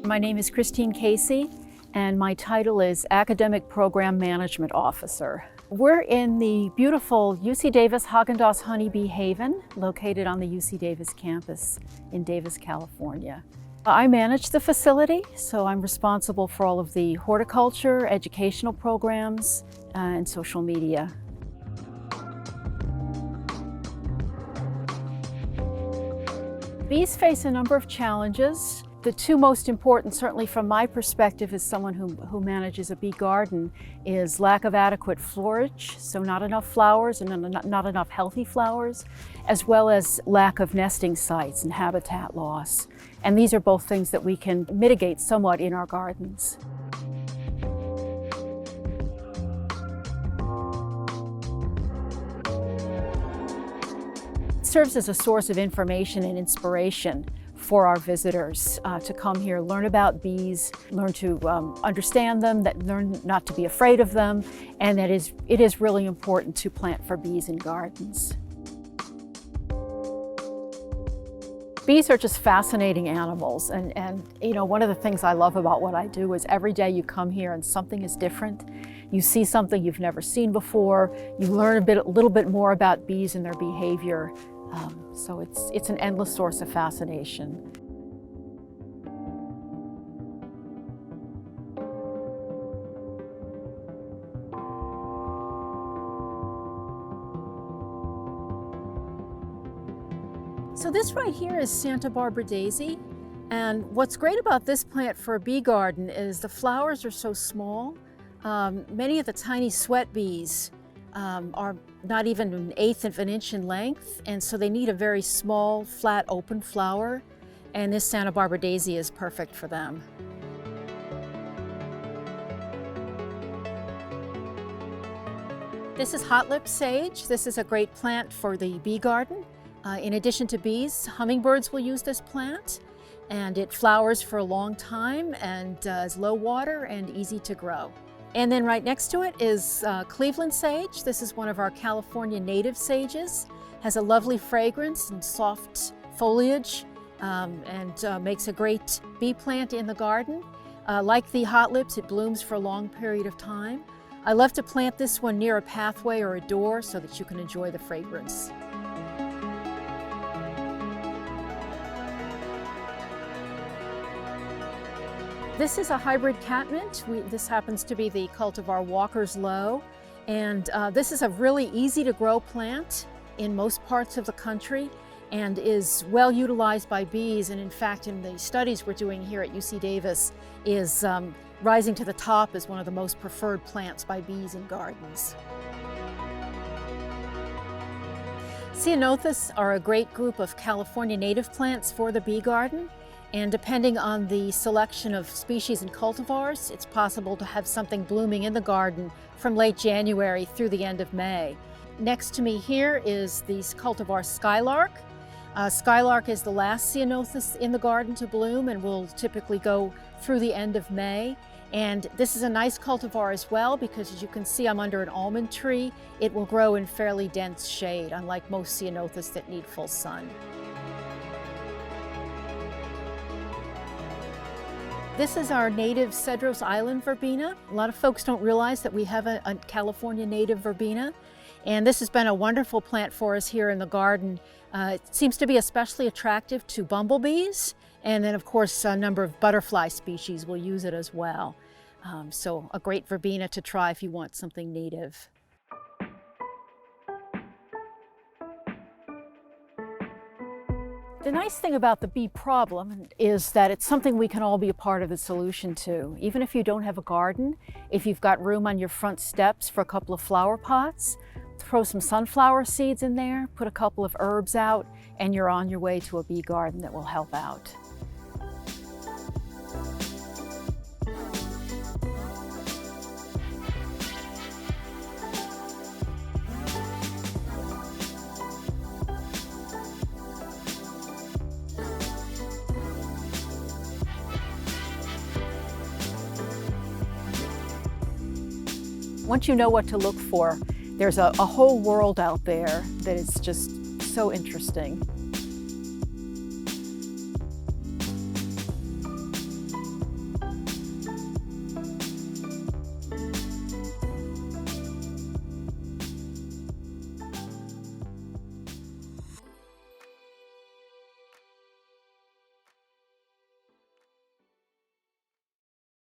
My name is Christine Casey, and my title is Academic Program Management Officer. We're in the beautiful UC Davis Haagen-Dazs Honeybee Haven, located on the UC Davis campus in Davis, California. I manage the facility, so I'm responsible for all of the horticulture, educational programs, and social media. Bees face a number of challenges. The two most important, certainly from my perspective as someone who manages a bee garden, is lack of adequate forage, so not enough flowers and not enough healthy flowers, as well as lack of nesting sites and habitat loss. And these are both things that we can mitigate somewhat in our gardens. It serves as a source of information and inspiration for our visitors to come here, learn about bees, learn to understand them, learn not to be afraid of them, and that it is really important to plant for bees in gardens. Bees are just fascinating animals, and you know, one of the things I love about what I do is every day you come here and something is different. You see something you've never seen before. You learn a little bit more about bees and their behavior. So it's an endless source of fascination. So this right here is Santa Barbara daisy, and what's great about this plant for a bee garden is the flowers are so small. Many of the tiny sweat bees are not even 1/8 of an inch in length, and so they need a very small, flat, open flower, and this Santa Barbara daisy is perfect for them. This is hot lip sage. This is a great plant for the bee garden. In addition to bees, hummingbirds will use this plant, and it flowers for a long time and is low water and easy to grow. And then right next to it is Cleveland sage. This is one of our California native sages. Has a lovely fragrance and soft foliage and makes a great bee plant in the garden. Like the hot lips, it blooms for a long period of time. I love to plant this one near a pathway or a door so that you can enjoy the fragrance. This is a hybrid CatMint. This happens to be the cultivar Walkers Low, and this is a really easy to grow plant in most parts of the country and is well utilized by bees, and in fact in the studies we're doing here at UC Davis is rising to the top as one of the most preferred plants by bees in gardens. Ceanothus are a great group of California native plants for the bee garden. And depending on the selection of species and cultivars, it's possible to have something blooming in the garden from late January through the end of May. Next to me here is the cultivar Skylark. Skylark is the last Ceanothus in the garden to bloom and will typically go through the end of May. And this is a nice cultivar as well because, as you can see, I'm under an almond tree. It will grow in fairly dense shade, unlike most Ceanothus that need full sun. This is our native Cedars Island verbena. A lot of folks don't realize that we have a California native verbena, and this has been a wonderful plant for us here in the garden. It seems to be especially attractive to bumblebees, and then of course a number of butterfly species will use it as well. So a great verbena to try if you want something native. The nice thing about the bee problem is that it's something we can all be a part of the solution to. Even if you don't have a garden, if you've got room on your front steps for a couple of flower pots, throw some sunflower seeds in there, put a couple of herbs out, and you're on your way to a bee garden that will help out. Once you know what to look for, there's a whole world out there that is just so interesting.